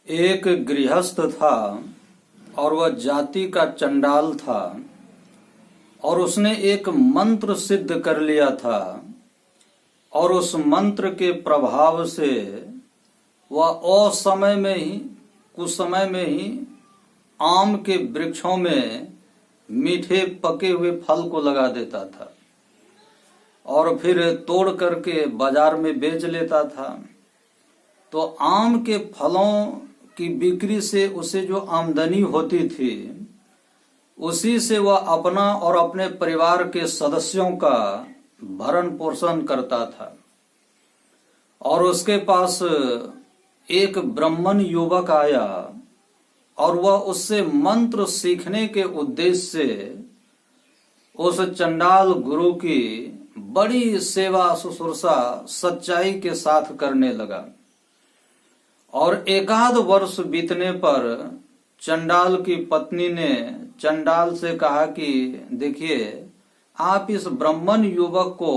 एक गृहस्थ था और वह जाति का चंडाल था और उसने एक मंत्र सिद्ध कर लिया था और उस मंत्र के प्रभाव से वह असमय में ही कुछ समय में ही आम के वृक्षों में मीठे पके हुए फल को लगा देता था और फिर तोड़ करके बाजार में बेच लेता था। तो आम के फलों की बिक्री से उसे जो आमदनी होती थी उसी से वह अपना और अपने परिवार के सदस्यों का भरण पोषण करता था। और उसके पास एक ब्राह्मण युवक आया और वह उससे मंत्र सीखने के उद्देश्य से उस चंडाल गुरु की बड़ी सेवा शुश्रूषा सच्चाई के साथ करने लगा। और एकाध वर्ष बीतने पर चंडाल की पत्नी ने चंडाल से कहा कि देखिए, आप इस ब्राह्मण युवक को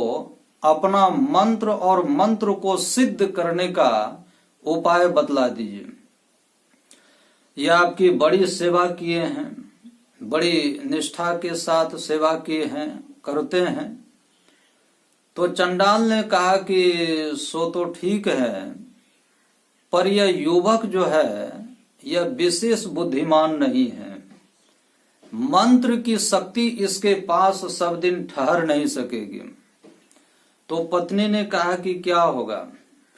अपना मंत्र और मंत्र को सिद्ध करने का उपाय बतला दीजिए। यह आपकी बड़ी सेवा किए हैं, बड़ी निष्ठा के साथ सेवा किए हैं, करते हैं। तो चंडाल ने कहा कि सो तो ठीक है, पर यह युवक जो है यह विशेष बुद्धिमान नहीं है। मंत्र की शक्ति इसके पास सब दिन ठहर नहीं सकेगी। तो पत्नी ने कहा कि क्या होगा,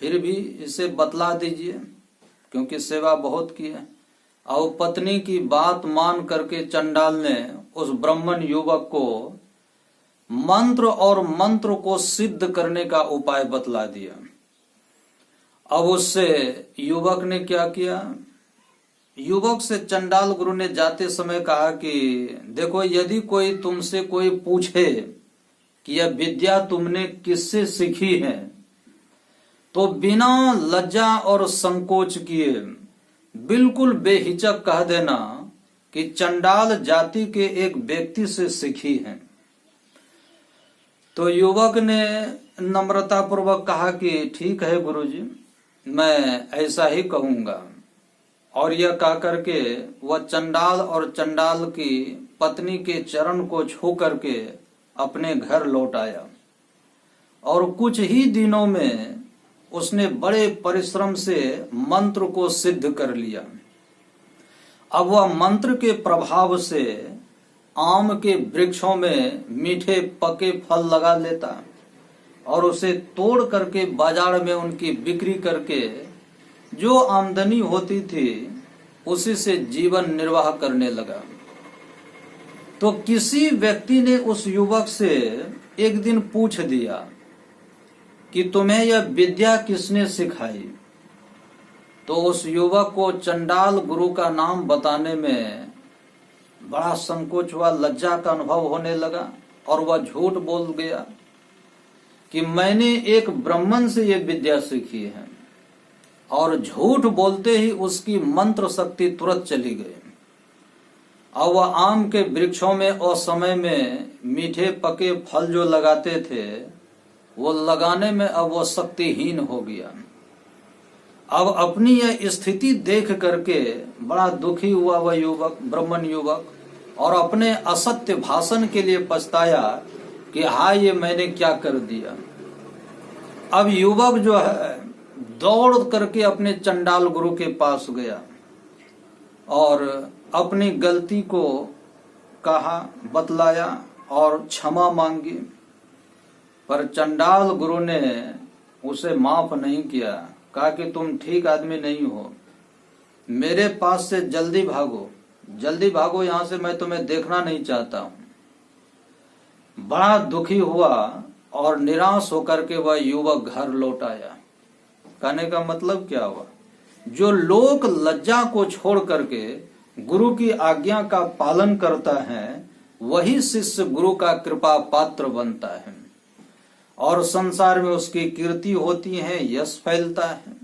फिर भी इसे बतला दीजिए, क्योंकि सेवा बहुत की है। और पत्नी की बात मान करके चंडाल ने उस ब्राह्मण युवक को मंत्र और मंत्र को सिद्ध करने का उपाय बतला दिया। अब उससे युवक ने क्या किया, युवक से चंडाल गुरु ने जाते समय कहा कि देखो, यदि कोई तुमसे कोई पूछे कि यह विद्या तुमने किससे सीखी है, तो बिना लज्जा और संकोच किए बिल्कुल बेहिचक कह देना कि चंडाल जाति के एक व्यक्ति से सीखी है। तो युवक ने नम्रता पूर्वक कहा कि ठीक है गुरुजी, मैं ऐसा ही कहूंगा। और यह कह करके वह चंडाल और चंडाल की पत्नी के चरण को छू करके अपने घर लौट आया। और कुछ ही दिनों में उसने बड़े परिश्रम से मंत्र को सिद्ध कर लिया। अब वह मंत्र के प्रभाव से आम के वृक्षों में मीठे पके फल लगा लेता और उसे तोड़ करके बाजार में उनकी बिक्री करके जो आमदनी होती थी उसी से जीवन निर्वाह करने लगा। तो किसी व्यक्ति ने उस युवक से एक दिन पूछ दिया कि तुम्हें यह विद्या किसने सिखाई। तो उस युवक को चंडाल गुरु का नाम बताने में बड़ा संकोच हुआ, लज्जा का अनुभव होने लगा और वह झूठ बोल गया कि मैंने एक ब्राह्मण से यह विद्या सीखी है। और झूठ बोलते ही उसकी मंत्र शक्ति तुरंत चली गई। अब वह आम के वृक्षों में और समय में मीठे पके फल जो लगाते थे वो लगाने में अब वह शक्तिहीन हो गया। अब अपनी यह स्थिति देख करके बड़ा दुखी हुआ वह युवक, ब्राह्मण युवक, और अपने असत्य भाषण के लिए पछताया कि हाय, ये मैंने क्या कर दिया। अब युवक जो है दौड़ करके अपने चंडाल गुरु के पास गया और अपनी गलती को कहा, बतलाया और क्षमा मांगी। पर चंडाल गुरु ने उसे माफ नहीं किया, कहा कि तुम ठीक आदमी नहीं हो, मेरे पास से जल्दी भागो, जल्दी भागो यहां से, मैं तुम्हें देखना नहीं चाहता हूं। बड़ा दुखी हुआ और निराश होकर के वह युवक घर लौट आया। कहने का मतलब क्या हुआ, जो लोक लज्जा को छोड़ करके गुरु की आज्ञा का पालन करता है वही शिष्य गुरु का कृपा पात्र बनता है और संसार में उसकी कीर्ति होती है, यश फैलता है।